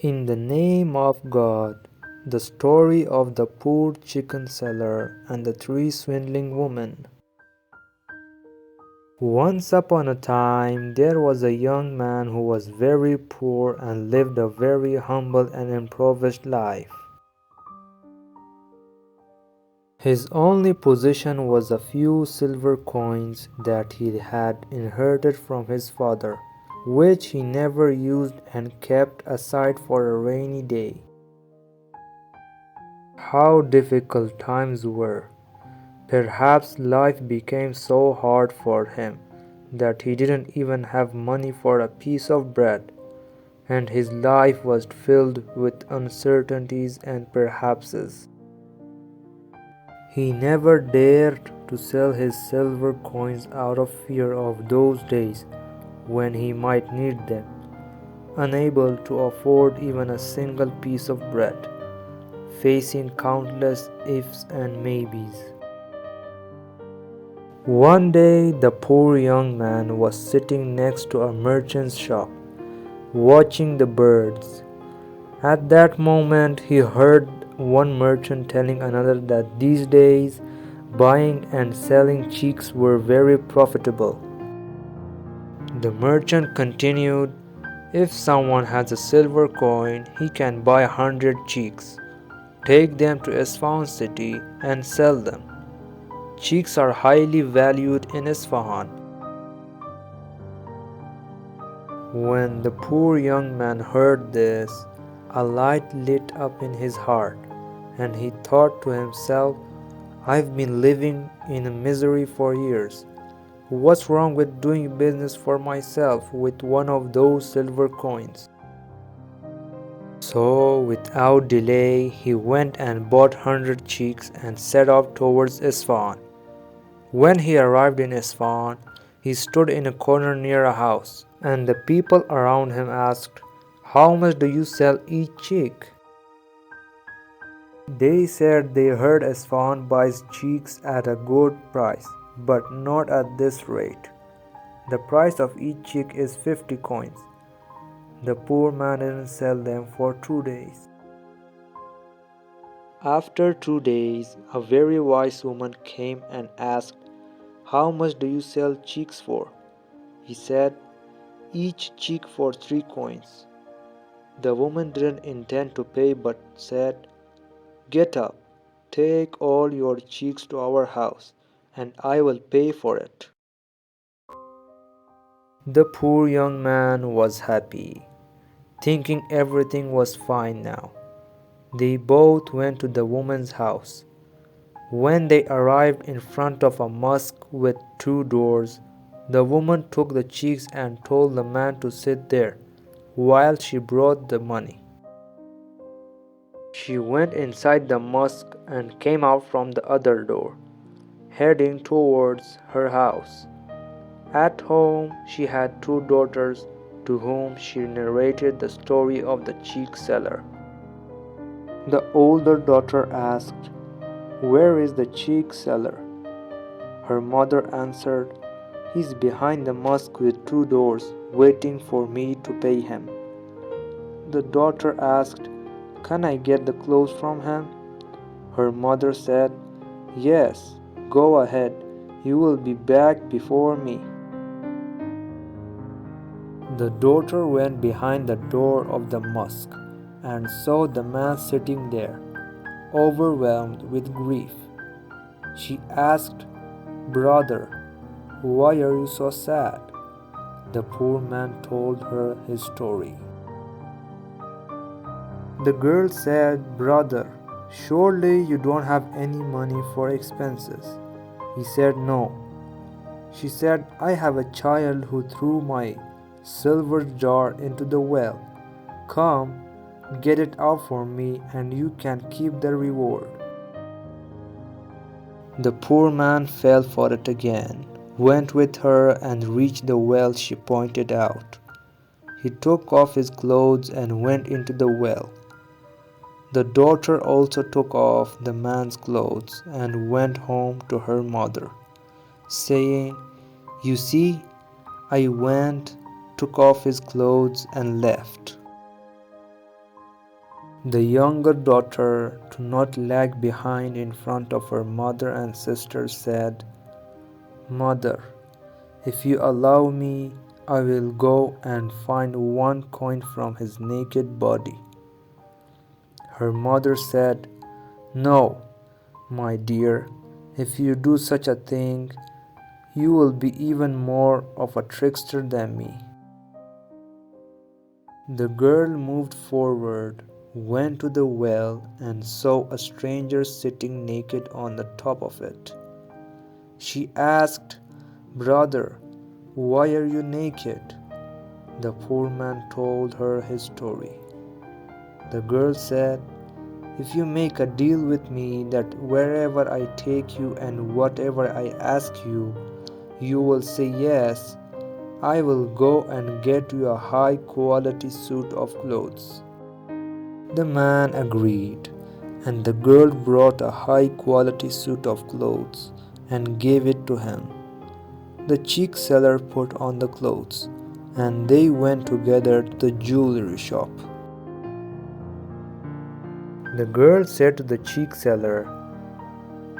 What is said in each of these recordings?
In the name of God, the story of the poor chicken seller and the three swindling women. Once upon a time, there was a young man who was very poor and lived a very humble and impoverished life. His only possession was a few silver coins that he had inherited from his father, which he never used and kept aside for a rainy day. How difficult times were! Perhaps life became so hard for him that he didn't even have money for a piece of bread, and his life was filled with uncertainties and perhapses. He never dared to sell his silver coins out of fear of those days when he might need them, unable to afford even a single piece of bread, facing countless ifs and maybes. One day the poor young man was sitting next to a merchant's shop, watching the birds. At that moment he heard one merchant telling another that these days buying and selling chicks were very profitable. The merchant continued, "If someone has a silver coin, he can buy 100 chicks, take them to Isfahan city and sell them. Chicks are highly valued in Isfahan." When the poor young man heard this, a light lit up in his heart, and he thought to himself, "I've been living in misery for years. What's wrong with doing business for myself with one of those silver coins?" So, without delay, he went and bought 100 chicks and set off towards Isfahan. When he arrived in Isfahan, he stood in a corner near a house, and the people around him asked, "How much do you sell each chick?" They said they heard Isfahan buys chicks at a good price, but not at this rate. The price of each chick is 50 coins. The poor man didn't sell them for 2 days. After 2 days, a very wise woman came and asked, "How much do you sell chicks for?" He said, "Each chick for 3 coins." The woman didn't intend to pay but said, "Get up, take all your chicks to our house, and I will pay for it." The poor young man was happy, thinking everything was fine now. They both went to the woman's house. When they arrived in front of a mosque with 2 doors, the woman took the chicks and told the man to sit there while she brought the money. She went inside the mosque and came out from the other door, heading towards her house. At home, she had 2 daughters to whom she narrated the story of the chick seller. The older daughter asked, "Where is the chick seller?" Her mother answered, "He's behind the mosque with 2 doors, waiting for me to pay him." The daughter asked, "Can I get the clothes from him?" Her mother said, "Yes, go ahead, you will be back before me." The daughter went behind the door of the mosque and saw the man sitting there, overwhelmed with grief. She asked, "Brother, why are you so sad?" The poor man told her his story. The girl said, "Brother, surely you don't have any money for expenses." He said, "No." She said, "I have a child who threw my silver jar into the well. Come, get it out for me and you can keep the reward." The poor man fell for it again, went with her and reached the well she pointed out. He took off his clothes and went into the well. The daughter also took off the man's clothes and went home to her mother, saying, "You see, I went, took off his clothes and left." The younger daughter, to not lag behind in front of her mother and sisters, said, "Mother, if you allow me, I will go and find one coin from his naked body." Her mother said, "No, my dear, if you do such a thing, you will be even more of a trickster than me." The girl moved forward, went to the well, and saw a stranger sitting naked on the top of it. She asked, "Brother, why are you naked?" The poor man told her his story. The girl said, "If you make a deal with me that wherever I take you and whatever I ask you, you will say yes, I will go and get you a high quality suit of clothes." The man agreed, and the girl brought a high quality suit of clothes and gave it to him. The cheek seller put on the clothes, and they went together to the jewelry shop. The girl said to the cheek seller,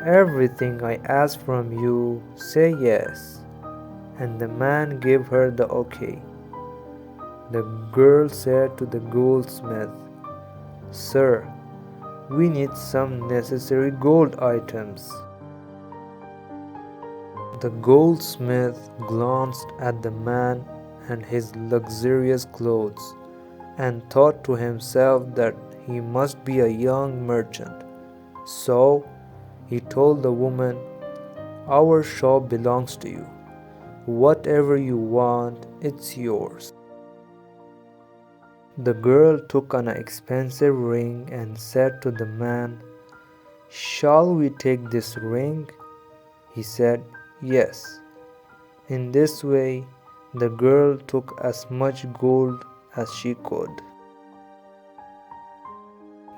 "Everything I ask from you, say yes." And the man gave her the okay. The girl said to the goldsmith, "Sir, we need some necessary gold items." The goldsmith glanced at the man and his luxurious clothes and thought to himself that he must be a young merchant. So he told the woman, "Our shop belongs to you. Whatever you want, it's yours." The girl took an expensive ring and said to the man, "Shall we take this ring?" He said, "Yes." In this way, the girl took as much gold as she could.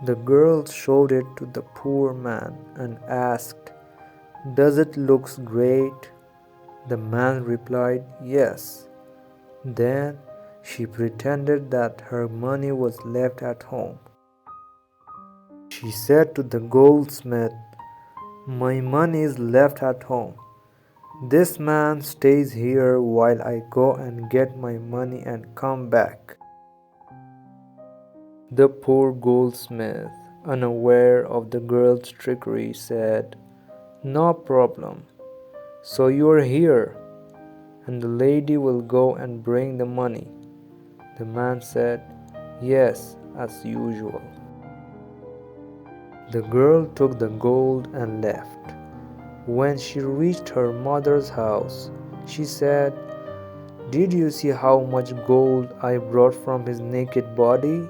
The girl showed it to the poor man and asked, "Does it look great?" The man replied, "Yes." Then she pretended that her money was left at home. She said to the goldsmith, "My money is left at home. This man stays here while I go and get my money and come back." The poor goldsmith, unaware of the girl's trickery, said, "No problem. So you are here, and the lady will go and bring the money." The man said, "Yes, as usual." The girl took the gold and left. When she reached her mother's house, she said, "Did you see how much gold I brought from his naked body?"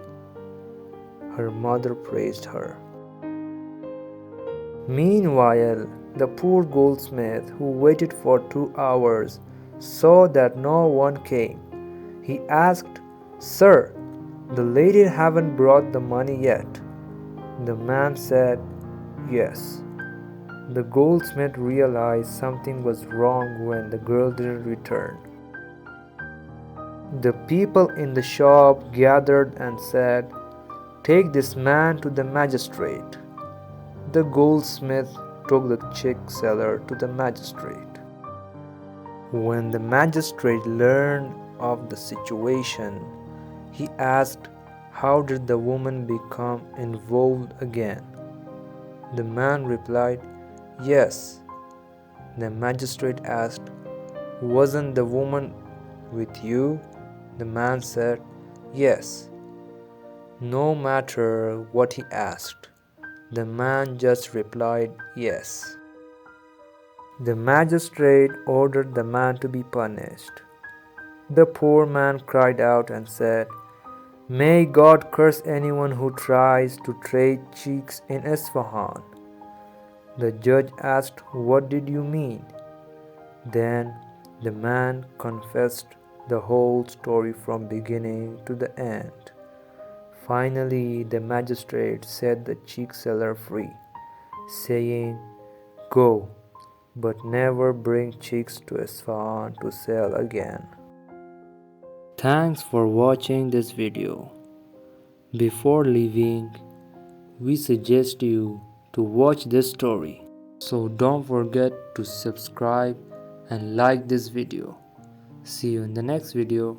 Her mother praised her. Meanwhile, the poor goldsmith, who waited for 2 hours, saw that no one came. He asked, "Sir, the lady haven't brought the money yet." The man said, "Yes." The goldsmith realized something was wrong when the girl didn't return. The people in the shop gathered and said, "Take this man to the magistrate." The goldsmith took the cheek seller to the magistrate. When the magistrate learned of the situation, he asked, "How did the woman become involved again?" The man replied, "Yes." The magistrate asked, "Wasn't the woman with you?" The man said, "Yes." No matter what he asked, the man just replied, "Yes." The magistrate ordered the man to be punished. The poor man cried out and said, "May God curse anyone who tries to trade cheeks in Isfahan." The judge asked, "What did you mean?" Then the man confessed the whole story from beginning to the end. Finally, the magistrate set the cheek seller free, saying, "Go, but never bring cheeks to Isfahan to sell again." Thanks for watching this video. Before leaving, we suggest you to watch this story. So don't forget to subscribe and like this video. See you in the next video.